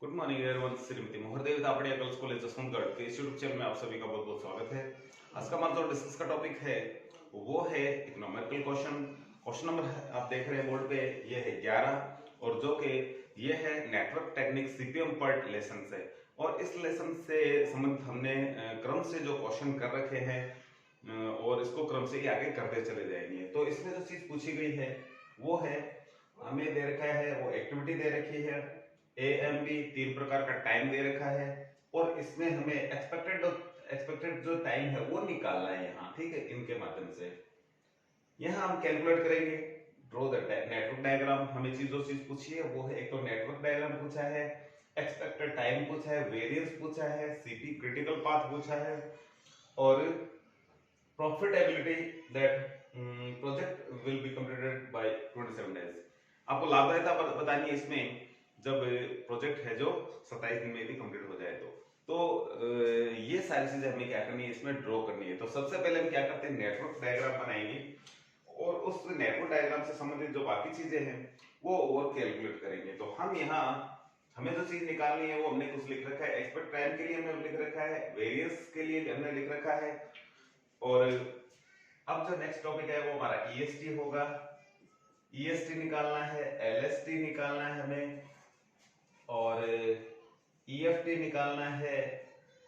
Good morning everyone. Shrimati Mohardev Dapadiya girls college Jaswantgarh के इस YouTube channel में आप सभी का बहुत बहुत स्वागत है। आज का हमारा जो डिस्कस का टॉपिक है वो है इकोनॉमिकल क्वेश्चन। क्वेश्चन नंबर आप देख रहे हैं बोर्ड पे, ये है 11 और जो कि ये है network technique CPM part lesson से। और इस लेसन से संबंधित हमने क्रम से जो क्वेश्चन कर रखे हैं और इसको क्रम से ही आगे करते चले जाएंगे। तो इसमें जो चीज पूछी गई है वो है, हमें दे रखा है वो एक्टिविटी दे रखी है ए एम बी, 3 प्रकार का टाइम दे रखा है और इसमें हमें एक्सपेक्टेड जो टाइम है वो निकालना है यहाँ, ठीक है। इनके माध्यम से यहाँ हम कैलकुलेट करेंगे। Draw the network diagram. हमें जो चीज पूछी है वो है, एक तो नेटवर्क डायग्राम पूछा है, एक्सपेक्टेड टाइम पूछा है, वेरिएंस पूछा है, सीपी क्रिटिकल पाथ पूछा है और profitability that project will be completed by 27 days. आपको लाभदायकता बतानी है इसमें, जब प्रोजेक्ट है जो 27 दिन में भी कंप्लीट हो जाए तो ये सारी चीजें हमें क्या करनी है, इसमें ड्रॉ करनी है। तो सबसे पहले हम क्या करते हैं, नेटवर्क डायग्राम बनाएंगे और उस नेटवर्क डायग्राम से संबंधित जो बाकी चीजें हैं वो और कैलकुलेट करेंगे। तो हम यहाँ हमें जो चीज निकालनी है वो हमने कुछ लिख रखा है। एक्सपेक्ट टाइम के लिए हमने लिख रखा है, वेरिएंस के लिए हमने लिख रखा है और अब जो नेक्स्ट टॉपिक है वो हमारा ईएसटी होगा। ईएसटी निकालना है, एलएसटी निकालना है हमें और ईएफटी निकालना है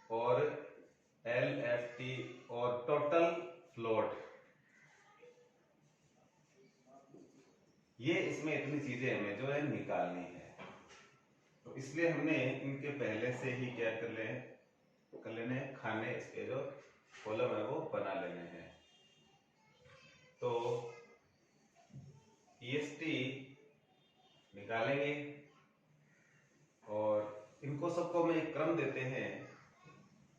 और एलएफटी और टोटल फ्लोट। ये इसमें इतनी चीजें हमें जो है निकालनी है। तो इसलिए हमने इनके पहले से ही क्या कर लेने खाने, इसके जो कॉलम है वो बना लेने हैं। तो ईएसटी निकालेंगे और इनको सबको हम एक क्रम देते हैं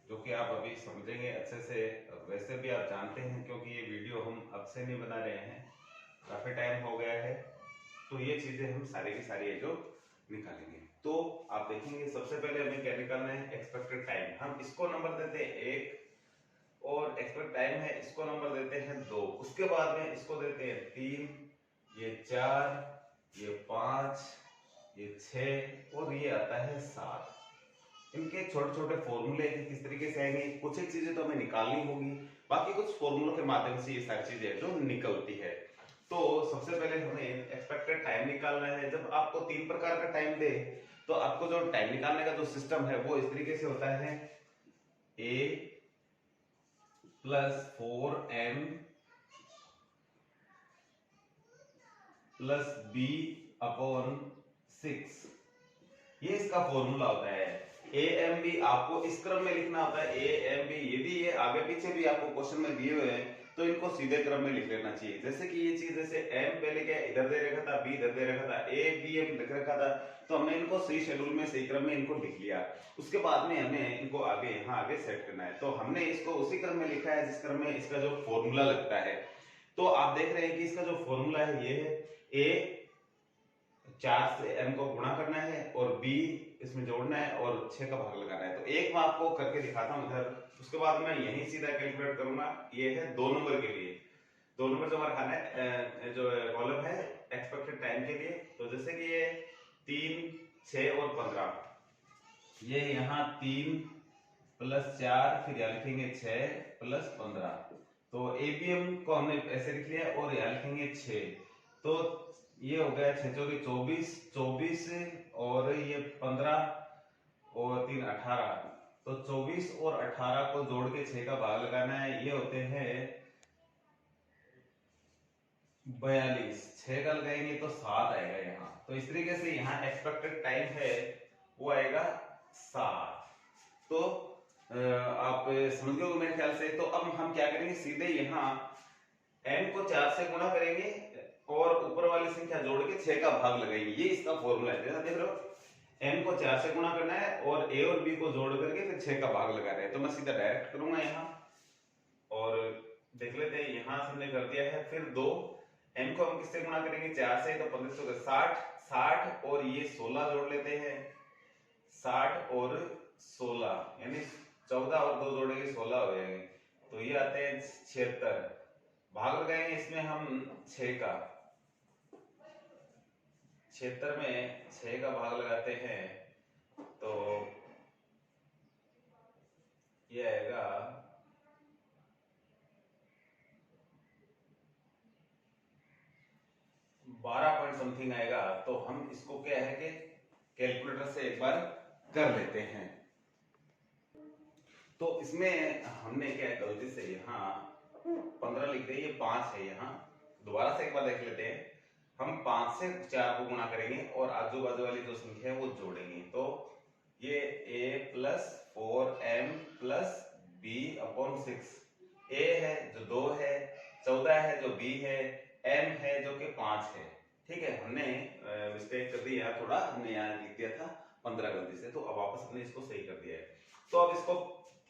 जो कि आप अभी समझेंगे अच्छे से। वैसे भी आप जानते हैं क्योंकि ये वीडियो हम अब से नहीं बना रहे हैं, काफी टाइम हो गया है। तो ये चीजें हम सारी की सारी है जो निकालेंगे। तो आप देखेंगे सबसे पहले हमें क्या निकालना है, एक्सपेक्टेड टाइम। हम इसको नंबर देते हैं 1 और एक्सपेक्ट टाइम है इसको नंबर देते हैं 2। उसके बाद में इसको देते हैं 3, ये 4, ये 5, ये 6 और ये आता है 7। इनके छोटे छोटे फॉर्मूले किस तरीके से आएंगे, कुछ एक चीजें तो हमें निकालनी होगी, बाकी कुछ फॉर्मूलों के माध्यम से ये सारी चीजें जो निकलती है। तो सबसे पहले हमें एक्सपेक्टेड टाइम निकालना है। जब आपको 3 प्रकार का टाइम दे तो आपको जो टाइम निकालने का जो सिस्टम है वो इस तरीके से होता है, a plus 4m plus b upon 6। ये इसका फॉर्मूला होता है। ए एम बी आपको इस क्रम में लिखना होता है, ए एम बी। यदि ये आगे पीछे भी आपको क्वेश्चन में दिए हुए हैं तो इनको सीधे क्रम में लिख लेना चाहिए। जैसे कि ये चीज, जैसे एम पहले क्या इधर दे रखा था, बी इधर दे रखा था, ए बी एम लिख रखा था, तो हमने इनको सही शेड्यूल में सही क्रम में इनको लिख लिया। उसके बाद में हमें इनको आगे यहाँ आगे सेट करना है। तो हमने इसको उसी क्रम में लिखा है जिस क्रम में इसका जो फॉर्मूला लगता है। तो आप देख रहे हैं कि इसका जो फॉर्मूला है ये है, ए 4 से m को गुणा करना है और b इसमें जोड़ना है और 6 का भाग लगाना है। तो एक मैं आपको करके दिखाता हूं इधर, उसके बाद मैं यहीं सीधा कैलकुलेट करूंगा। ये है 2 नंबर के लिए, 2 नंबर जो हमारा खाना है जो कॉलम है एक्सपेक्टेड टाइम के लिए। तो जैसे कि ये 3, 6 और 15, ये यहाँ 3 प्लस 4, फिर यहाँ लिखेंगे 6 प्लस 15। तो एबीएम को हमने ऐसे लिख लिया और यहाँ लिखेंगे 6। तो ये हो गया 6 चौके 24, 24 और ये 15 और 3 18। तो 24 और 18 को जोड़ के 6 का भाग लगाना है, ये होते हैं 42। 6 का लगाएंगे तो 7 आएगा यहाँ। तो इस तरीके से यहाँ एक्सपेक्टेड टाइम है वो आएगा 7। तो आप समझ गए मेरे ख्याल से। तो अब हम क्या करेंगे, सीधे यहाँ n को 4 से गुणा करेंगे और ऊपर वाली संख्या जोड़ के 6 का भाग लगाएंगे। ये इसका फॉर्मूला है, जैसा देख रहे हो, n को 4 से गुणा करना है और a और b को जोड़ करके फिर 6 का भाग लगा रहे हैं। तो मैं सीधा डायरेक्ट करूंगा यहाँ और देख लेते हैं। यहाँ से हमने कर दिया है। फिर 2 n को हम किससे गुणा करेंगे, 4 से, तो 15 से 60 और ये 16 जोड़ लेते हैं। 60 और 16 यानी 14 और 2 जोड़ेंगे 16 हो जाएंगे। तो ये आते हैं 76। भाग लगाएंगे इसमें हम 6 का, 76 में 6 का भाग लगाते हैं समथिंग आएगा, तो हम इसको क्या है कि कैलकुलेटर से एक बार कर लेते हैं। तो इसमें हमने क्या गलती से यहाँ 15 लिख दिया, ये 5 है यहाँ। दोबारा से एक बार देख लेते हैं। हम 5 से 4 को गुणा करेंगे और आजू बाजू वाली जो संख्या है वो जोड़ेंगे। तो ये a plus 4m plus b upon 6, a है जो 2 है, 14 है जो b है, m है जो कि 5 है। ठीक है, हमने मिस्टेक कर दी यहाँ, थोड़ा हमने यहाँ लिख दिया था 15 गलती से, तो अब वापस हमने इसको सही कर दिया है। तो अब इसको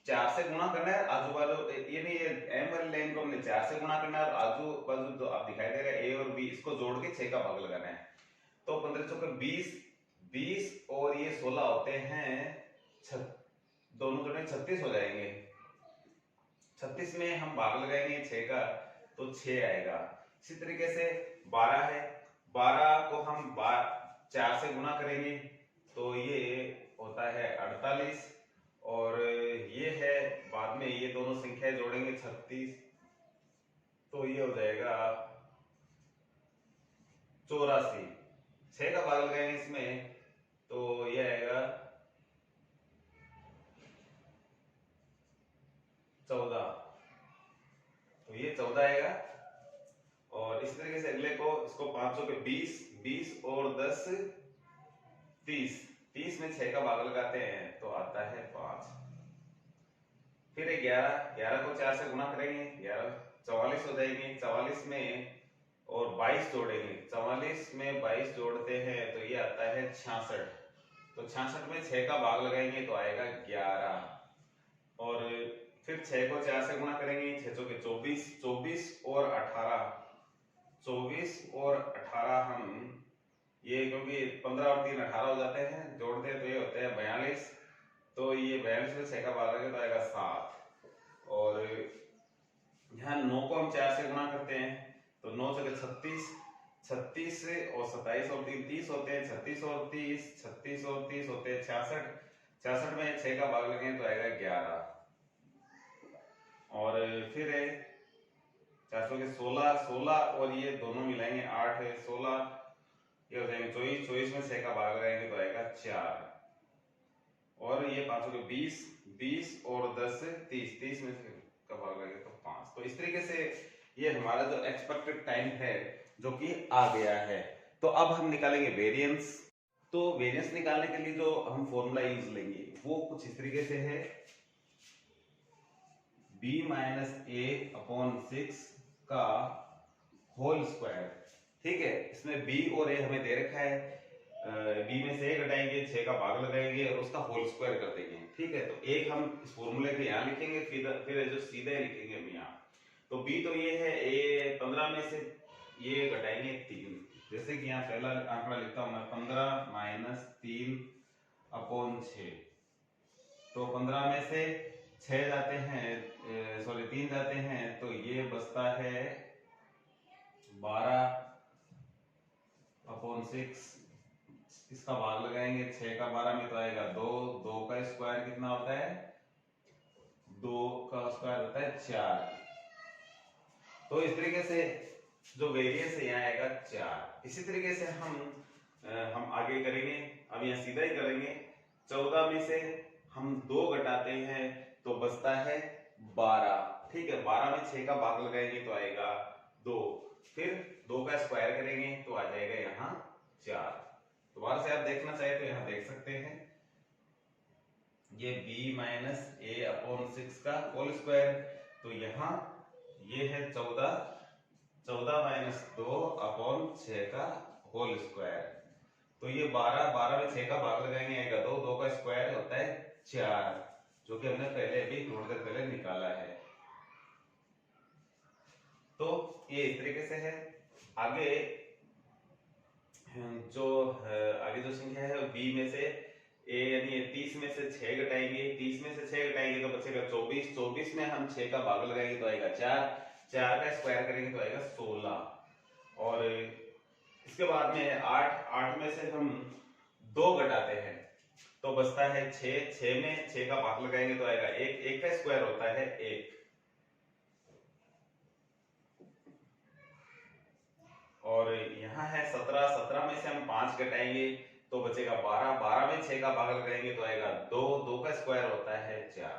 4 से गुणा करना है, आजू बाजू ये नहीं, ये m वाली लाइन को हमने 4 से गुणा करना है और आजू बाजू जो आप दिखाई दे रहा है a और b, इसको जोड़ के 6 का भाग लगाना है। तो 15 चौके 20, 20 और ये 16 होते हैं, दोनों जोड़े 36 हो जाएंगे। 36 में हम भाग लगाएंगे 6 का, तो 6 आएगा। इसी तरीके से 12 है, 12 को हम 4 से गुणा करेंगे तो ये होता है 48, और ये है बाद में ये दोनों संख्याएं जोड़ेंगे 36, तो ये हो जाएगा 84। 6 का भाग लगाएंगे इसमें तो ये आएगा 14, तो ये 14 आएगा। और इस तरीके से अगले को, इसको 500 के 20, 20 और 10 30, 30 में 6 का भाग लगाते हैं तो आता है 5। फिर 11, 11 को 4 से गुणा करेंगे, 11 44 हो जाएंगे। 44 में और 22 जोड़ेंगे, 44 में 22 जोड़ते हैं तो ये आता है 66। तो 66 में 6 का भाग लगाएंगे तो आएगा 11। और फिर 6 को 4 से गुणा करेंगे, 6 चौके 24, 24 और 18, 24 और 18 हम ये, क्योंकि 15 और 3 18 हो जाते हैं, जोड़ते हैं तो ये होते हैं 42। तो ये 42 में 6 का भाग लगे तो आएगा 7। और यहाँ 9 को हम 4 से गुणा करते हैं तो 9 चौके 36, 36 और 27 और 3 30 होते हैं, 36 और 30, 36 और 30 होते हैं 66। 66 में 6 का भाग लगेंगे तो आएगा 11। और फिर 4 के 16, 16 और ये दोनों मिलाएंगे 8 है, 16 ये हो जाएंगे 24, 24 में 6 का भाग लगाएंगे तो आएगा 4। और ये 5 के 20, 20 और 10 30, 30 में का भाग लगेगा तो 5। तो इस तरीके से ये हमारा जो एक्सपेक्टेड टाइम है जो कि आ गया है। तो अब हम निकालेंगे वेरिएंस। तो वेरिएंस निकालने के लिए जो हम फॉर्मूला यूज लेंगे वो कुछ इस तरीके से है, b माइनस a अपॉन 6 का होल स्क्वायर। ठीक है, इसमें b और a हमें दे रखा है, b में से a घटाएंगे, 6 का भाग लगाएंगे और उसका होल स्क्वायर कर देंगे। ठीक है, तो एक हम इस फॉर्मूले के यहाँ लिखेंगे, फिर जो सीधे लिखेंगे हम यहाँ। तो b तो ये है, a 15 में से ये घटाएंगे 3, जैसे कि यहाँ पहला आंकड़ा लिखता हूं मैं, 15 माइनस 3 अपॉन 6। तो 15 में से 6 जाते हैं, सॉरी 3 जाते हैं, तो ये बचता है 12 अपॉन 6। इसका भाग लगाएंगे, 6 का 12 में तो आएगा 2, 2 का स्क्वायर कितना होता है, 2 का स्क्वायर होता है 4। तो इस तरीके से जो वेरिएंस है यहाँ आएगा 4। इसी तरीके से हम आगे करेंगे, अब यहाँ सीधा ही करेंगे। 14 में से हम 2 घटाते हैं तो बचता है 12। ठीक है, 12 में 6 का भाग लगाएंगे तो आएगा 2, फिर 2 का स्क्वायर करेंगे तो आ जाएगा यहाँ 4। दोबारा से आप देखना चाहे तो यहाँ देख सकते हैं, ये b माइनस a अपॉन 6 का होल स्क्वायर, तो यहाँ ये है 14, 14 माइनस 2 अपॉन 6 का होल स्क्वायर। तो ये 12, 12 में 6 का भाग लगाएंगे आएगा 2, 2 का स्क्वायर होता है 4, जो कि हमने पहले अभी थोड़ी देर पहले निकाला है। तो ये इस तरीके से है। आगे जो संख्या है b में से a यानी 30 में से 6 घटाएंगे, 30 में से 6 घटाएंगे तो बचेगा 24, 24 में हम 6 का भाग लगाएंगे तो आएगा 4, 4 का स्क्वायर करेंगे तो आएगा 16। और इसके बाद में 8, 8 में से हम 2 घटाते हैं तो बचता है 6, 6 में 6 का भाग लगाएंगे तो आएगा 1, 1 का स्क्वायर होता है 1। और यहाँ है 17, 17 में से हम 5 घटाएंगे तो बचेगा 12, 12 में 6 का भाग लगाएंगे तो आएगा 2, 2 का स्क्वायर होता है 4,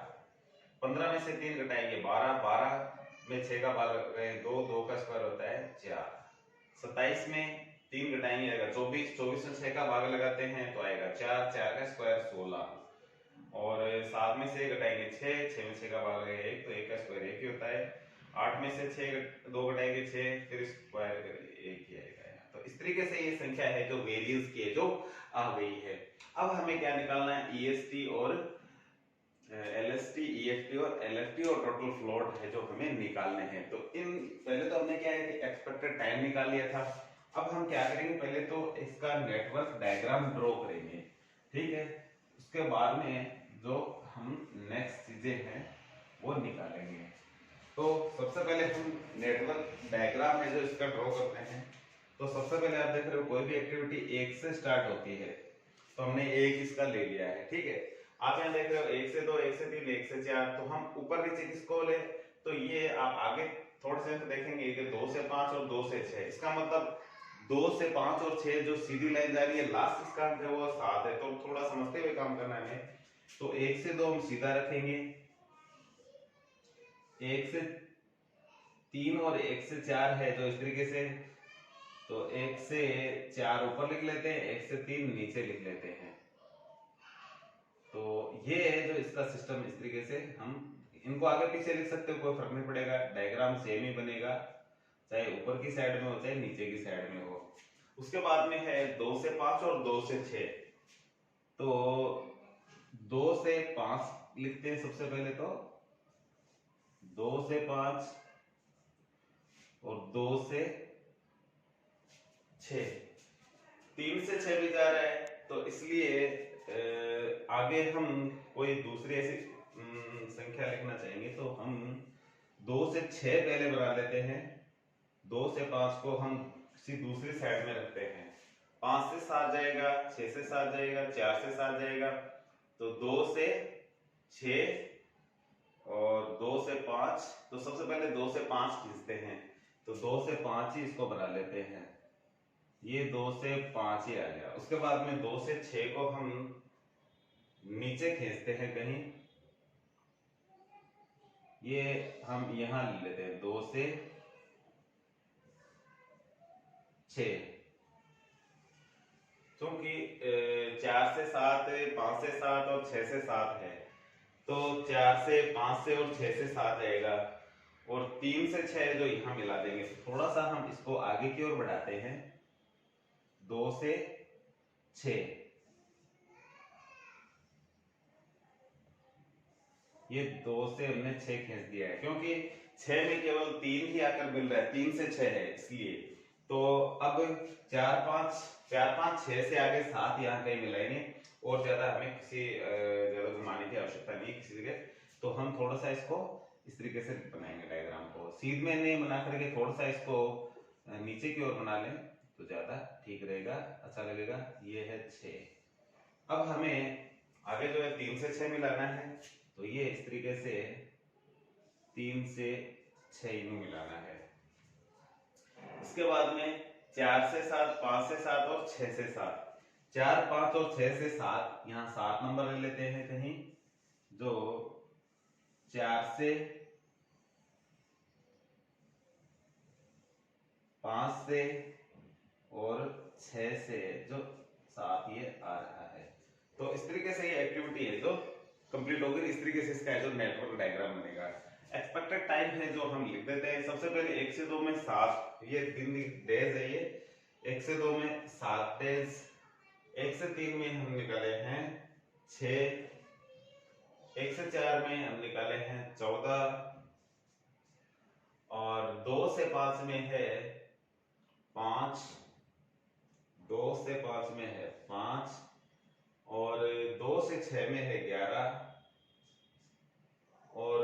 15 में से 3 घटाएंगे 12, 12 में 6 का भाग लगाएंगे 2, 2 का स्क्वायर होता है 4, 27 में 3 घटाएंगे आएगा 24, 24 में 6 का भाग लगाते हैं तो आएगा 4, 4 का स्क्वायर 16, और 7 में से घटाएंगे 6, 6 में 6 का भाग लगाएंगे 1 तो 1 का स्क्वायर 1 ही होता है, 8 में से 6 2 घटाएंगे 6 फिर स्क्वायर 1 ही आएगा। तो इस तरीके से ये संख्या है जो वेरिएंस की है जो आ गई है। अब हमें क्या निकालना है, ईएसटी और एलएसटी, ईएफटी और एलएफटी और टोटल फ्लोट है जो हमें निकालने हैं। तो इन पहले तो हमने क्या है कि एक्सपेक्टेड टाइम निकाल लिया था। अब हम क्या करेंगे, पहले तो इसका नेटवर्क डायग्राम ड्रॉ करेंगे, ठीक है। उसके बाद में जो हम नेक्स्ट चीजें हैं वो निकालेंगे। तो सबसे पहले हम नेटवर्क डायग्राम है जो इसका ड्रॉ करते हैं। तो सबसे पहले आप देख रहे हो कोई भी एक्टिविटी 1 से स्टार्ट होती है, तो हमने 1 इसका ले लिया है, ठीक है। आप यहाँ देख रहे हो 1 से 2, 1 से 3, 1 से 4, तो हम ऊपर नीचे किसको ले, तो ये आप आगे थोड़े से देखेंगे कि 2 से 5 और 2 से 6, इसका मतलब 2 से 5 और 6 जो सीधी लाइन जा रही है, लास्ट इसका अंक है वो 7 है। तो थोड़ा समझते हुए काम करना है। तो 1 से 2 हम सीधा रखेंगे, 1 से 3 और 1 से 4 है जो इस तरीके से, तो 1 से 4 ऊपर लिख लेते हैं, 1 से 3 नीचे लिख लेते हैं। तो ये है जो इसका सिस्टम, इस तरीके से हम इनको आगे पीछे लिख सकते हो, कोई फर्क नहीं पड़ेगा, डायग्राम सेम ही बनेगा, चाहे ऊपर की साइड में हो चाहे नीचे की साइड में हो। उसके बाद में है 2 से 5 और 2 से 6, तो 2 से 5 लिखते हैं सबसे पहले, तो 2 से 5 और 2 से 6, 3 से 6 भी जा रहा है, तो इसलिए आगे हम कोई दूसरी ऐसी संख्या लिखना चाहेंगे तो हम 2 से 6 पहले बना लेते हैं, 2 से 5 को हम किसी दूसरी साइड में रखते हैं, 5 से 7 जाएगा, 6 से 7 जाएगा, 4 से 7 जाएगा, तो 2 से 6 और 2 से 5, तो सबसे पहले 2 से 5 खींचते हैं, तो 2 से 5 ही इसको बना लेते हैं, ये 2 से 5 ही आ गया। उसके बाद में 2 से 6 को हम नीचे खींचते हैं कहीं, ये हम यहां ले लेते हैं 2 से 6, क्योंकि 4 से 7, 5 से 7 और 6 से 7 है, तो 4 से 5 से और 6 से 7 आएगा, और 3 से 6 जो यहां मिला देंगे। थोड़ा सा हम इसको आगे की ओर बढ़ाते हैं, 2 से 6, ये 2 से हमने 6 खींच दिया है, क्योंकि 6 में केवल 3 ही आकर मिल रहा है, 3 से 6 है इसलिए। तो अब 4 5 6 से आगे 7 यहाँ कहीं मिलाएंगे, और ज्यादा हमें किसी ज्यादा घुमाने की आवश्यकता नहीं किसी जगह। तो हम थोड़ा सा इसको इस तरीके से बनाएंगे डायग्राम को, सीध में नहीं बना करके थोड़ा सा इसको नीचे की ओर बना लें तो ज्यादा ठीक रहेगा, अच्छा लगेगा। ये है 6। अब हमें आगे जो है 3 से 6 मिलाना है, तो ये इस तरीके से 3 से 6 इन्हें मिलाना है। इसके बाद में 4 से 7, 5 से 7 और 6 से 7, 4 5 और 6 से 7, यहाँ 7 नंबर ले लेते हैं कहीं, जो 4 से 5 से और 6 से जो 7 ये आ रहा है। तो इस तरीके से ये एक्टिविटी है जो कंप्लीट होगी। इस तरीके से इसका जो नेटवर्क डायग्राम बनेगा। एक्सपेक्टेड टाइम है जो हम लिख देते हैं। सबसे पहले 1 से 2 में 7, ये दिन डेज है, ये 1 से 2 में 7 डेज, 1 से 3 में हम निकाले हैं 6, 1 से 4 में हम निकाले हैं 14, और 2 से 5 में है 5, 2 से 5 में है 5, और 2 से 6 में है 11, और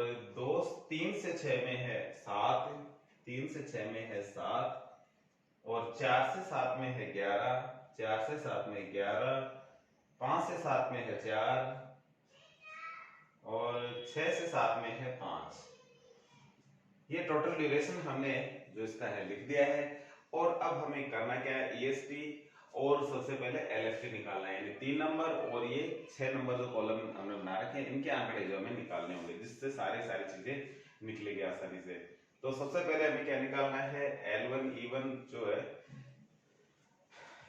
3 से 6 में है 7, 3 से 6 में है 7, और 4 से 7 में है 11, 4 से 7 में 11, 5 से 7 में है 4, और 6 से 7 में है 5। ये टोटल ड्यूरेशन हमने जो इसका है लिख दिया है। और अब हमें करना क्या है, ईएसटी और सबसे पहले एलएफटी निकालना है, यानी 3 नंबर और ये 6 नंबर जो कॉलम हमने बना रखे हैं इनके आंकड़े जो हमें निकालने होंगे, जिससे सारी चीजें निकलेगी आसानी से। तो सबसे पहले हमें क्या निकालना है, L1 E1 जो है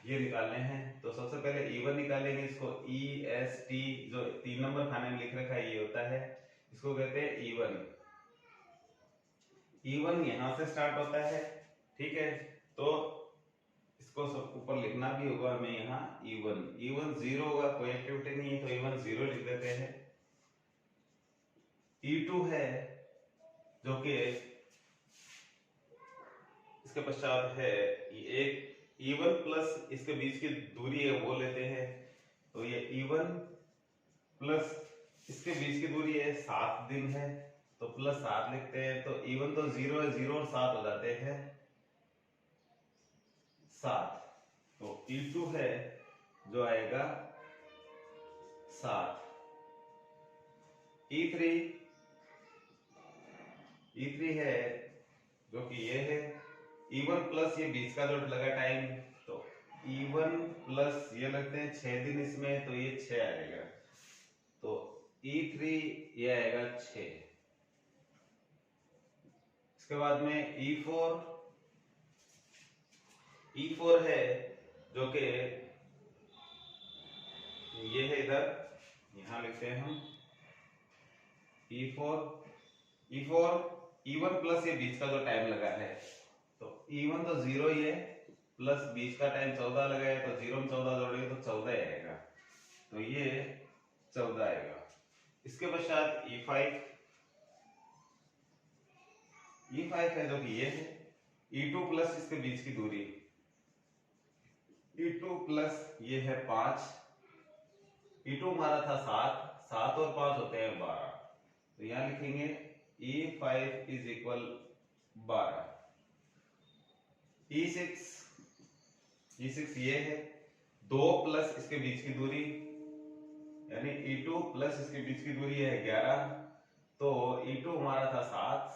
ये निकालने हैं। तो सबसे पहले E1 निकालेंगे, इसको EST जो 3 नंबर खाने में लिख रखा है ये होता है, इसको कहते हैं E1। E1 यहां से स्टार्ट होता है, ठीक है, तो इसको सब ऊपर लिखना भी होगा हमें यहाँ E1 0 होगा, कोई एक्टिविटी नहीं है तो E1 0 लिख देते हैं। E2 है जो कि इसके पश्चात है एक E1 प्लस इसके बीच की दूरी है वो लेते हैं, तो ये E1 प्लस इसके बीच की दूरी है 7 दिन है, तो प्लस 7 लिखते हैं। तो E1 तो 0 है, 0 और 7 हो जाते हैं 7, तो E2 है जो आएगा 7। E3 है जो कि ये है E1 प्लस ये बीच का जो लगा टाइम, तो E1 प्लस ये लगते हैं 6 दिन इसमें, तो ये 6 आएगा, तो E3 ये आएगा 6। इसके बाद में E4 है जो कि ये है, इधर यहां लिखते हैं हम E4 E1 प्लस ये बीच का जो टाइम लगा है, तो E1 तो 0 ही है, प्लस बीच का टाइम 14 लगा है, तो 0 में 14 जोड़ेंगे तो 14 आएगा, तो ये 14 आएगा। इसके पश्चात E5 है जो कि ये है E2 प्लस इसके बीच की दूरी, E2 प्लस ये है 5, E2 हमारा था 7 और 5 होते हैं 12, तो यहां लिखेंगे E5 इज इक्वल 12। E6 ये है 2 प्लस इसके बीच की दूरी, यानी E2 प्लस इसके बीच की दूरी है 11, तो E2 हमारा था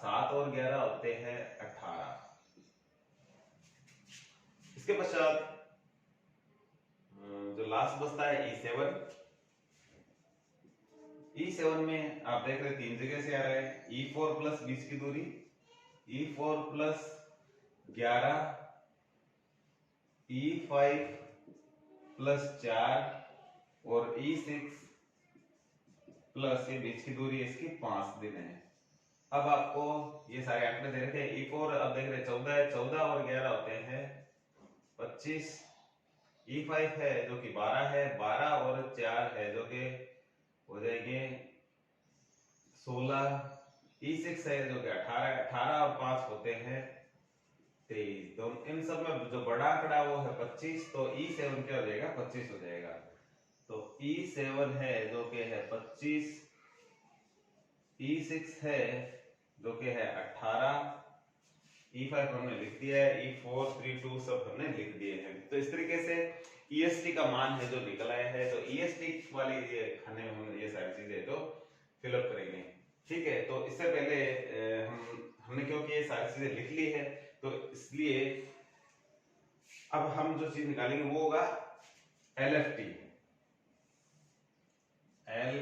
7 और 11 होते हैं 18। इसके पश्चात जो लास्ट बचता है E7 में आप देख रहे 3 जगह से आ रहा है, E4 प्लस बीच की दूरी, E4 प्लस 11, E5 प्लस 4 और E6 प्लस ये बीच की दूरी इसकी 5 दिन है। अब आपको ये सारे आंकड़े दे रखे हैं, E4 अब देख रहे 14 है, 14 और 11 होते हैं 25, E5 है जो कि 12 है, 12 और 4 है जो कि हो जाएंगे 16, E6 है जो कि 18, 18 और 5 होते हैं 23, तो इन सब में जो बड़ा आंकड़ा वो है 25, तो E7 क्या हो जाएगा 25 हो जाएगा, तो E7 है जो कि है 25, E6 है जो कि है 18, E5 हमने लिख दिया है, E4 3 2 सब हमने लिख दिए हैं। तो इस तरीके से EST का मान है जो निकल आया है, तो EST वाली ये खाने में हम ये सारी चीजें तो फिलअप करेंगे, ठीक है। तो इससे पहले हमने क्योंकि ये सारी चीजें लिख ली है, तो इसलिए अब हम जो चीज निकालेंगे वो होगा LFT। L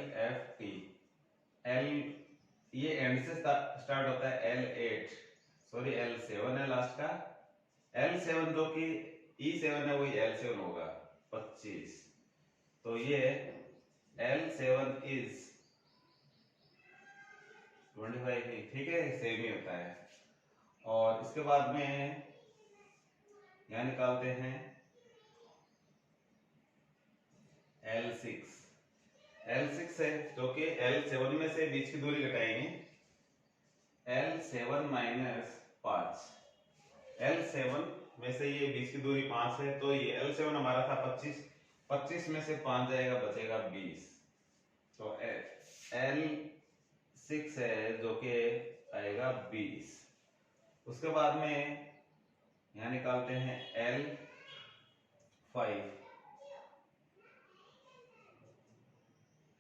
ये एंड से स्टार्ट होता है, L8 सॉरी L7 है लास्ट का, L7 जो कि E7 है वही L7 होगा 25, तो ये L7 इज 25, ठीक है, सेम ही होता है। और इसके बाद में यहां निकालते हैं L6 है जो कि L7 में से बीच की दूरी घटाएंगे, L7 माइनस 5, L7 में से ये बीच की दूरी 5 है, तो ये L7 हमारा था 25 में से 5 जाएगा बचेगा 20, तो L6 है जो कि आएगा 20। उसके बाद में यहां निकालते हैं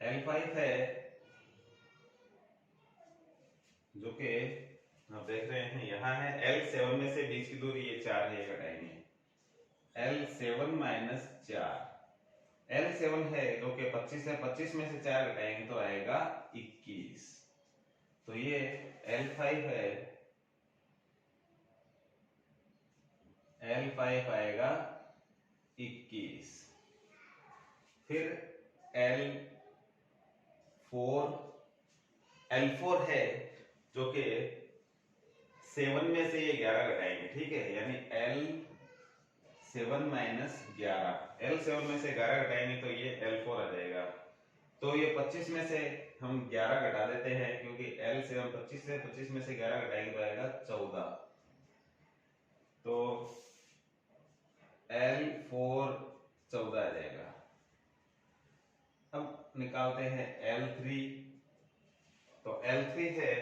L5 है जो कि आप देख रहे हैं यहाँ है L7 में से बीच की दूरी ये 4 है, घटाएंगे L7 माइनस 4। L7 है जो कि 25 है, 25 में से 4 घटाएंगे तो आएगा 21। तो ये L5 है, L5 आएगा 21। फिर L4 है जो कि 7 में से ये 11 घटाएंगे, ठीक है, यानी L7 माइनस 11। L7 में से 11 घटाएंगे तो ये L4 आ जाएगा। तो ये 25 में से हम 11 घटा देते हैं क्योंकि L7 25 है, 25 में से 11 घटाएंगे तो आएगा 14। तो L4 14 आ जाएगा। अब निकालते हैं L3। तो L3 है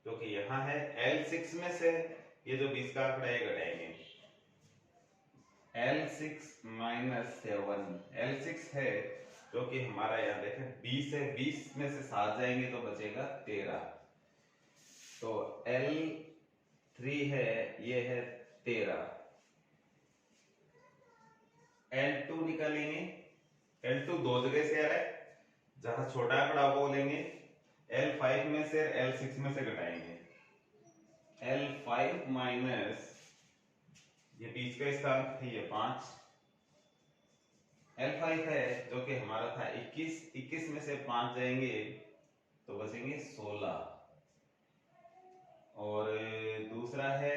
जो कि यहाँ है, L6 में से ये जो 20 का आंकड़ा है घटाएंगे L6 माइनस 7। L6 है जो कि हमारा यहाँ देखें 20 है, 20 में से 7 जाएंगे तो बचेगा 13। तो L3 है, ये है 13। L2 निकालेंगे, L2 दो जगह से आ रहा है, जहां छोटा आंकड़ा वो लेंगे, L5 में से L6 में से घटाएंगे L5 माइनस ये 20 का स्थान थी ये 5। L5 है जो कि हमारा था 21, 21 में से 5 जाएंगे तो बचेंगे 16। और दूसरा है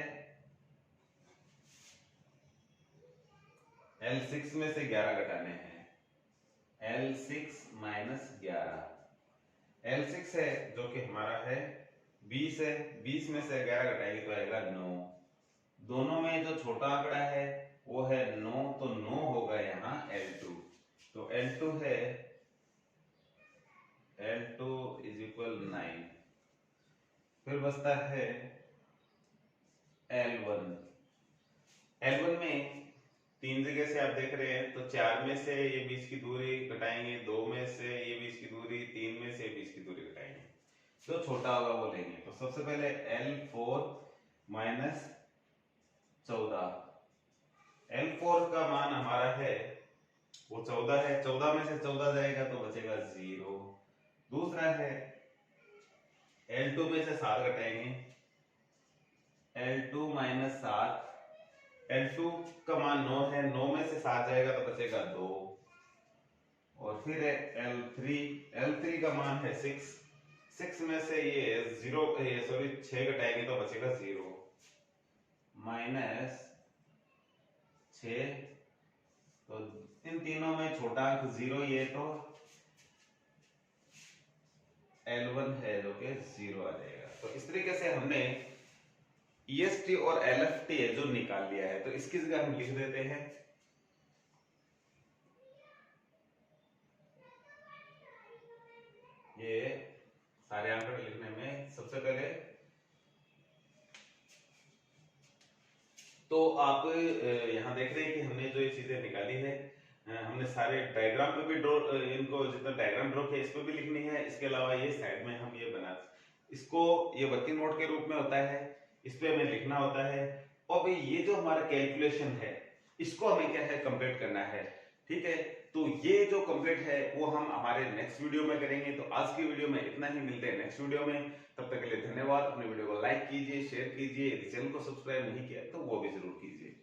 L6 में से 11 घटाने हैं, L6 माइनस 11। L6 है जो कि हमारा है 20 है, 20 में से 11 घटाएंगे तो आएगा 9। दोनों में जो छोटा आंकड़ा है वो है 9, तो 9 होगा यहाँ L2। तो L2 है, L2 इज इक्वल 9। फिर बचता है L1। L1 में 3 जगह से आप देख रहे हैं, तो 4 में से ये 20 की दूरी घटाएंगे, 2 में से ये 20 की दूरी, 3 में से 20 की दूरी घटाएंगे, जो छोटा होगा वो लेंगे। तो सबसे पहले L4 माइनस 14। L4 का मान हमारा है वो 14 है, 14 में से 14 जाएगा तो बचेगा 0। दूसरा है L2 में से 7 घटाएंगे, L2 माइनस 7। L2 का मान 9 है, 9 में से 7 जाएगा तो बचेगा 2। और फिर है L3 का मान है 6, 6 में से ये 6 घटाएंगे तो बचेगा 0 माइनस 6। तो इन तीनों में छोटा अंक 0 ये, तो L1 है जो कि 0 आ जाएगा। तो इस तरीके से हमने EST और LFT है जो निकाल लिया है। तो इसकी जगह हम लिख देते हैं ये सारे आंकड़े लिखने में सबसे पहले तो आप यहाँ देख रहे हैं कि हमने जो ये चीजें निकाली है, हमने सारे डायग्राम पे भी ड्रॉ, इनको जितना डायग्राम ड्रॉ किया इस पे भी लिखनी है। इसके अलावा ये साइड में हम ये बना, इसको ये वर्किंग नोट के रूप में होता है, इस पे हमें लिखना होता है। और भाई ये जो हमारा कैलकुलेशन है इसको हमें क्या है कंप्लीट करना है, ठीक है। तो ये जो कंप्लीट है वो हम हमारे नेक्स्ट वीडियो में करेंगे। तो आज की वीडियो में इतना ही, मिलते हैं नेक्स्ट वीडियो में। तब तक के लिए धन्यवाद। अपने वीडियो को लाइक कीजिए, शेयर कीजिए, यदि चैनल को सब्सक्राइब नहीं किया तो वो भी जरूर कीजिए।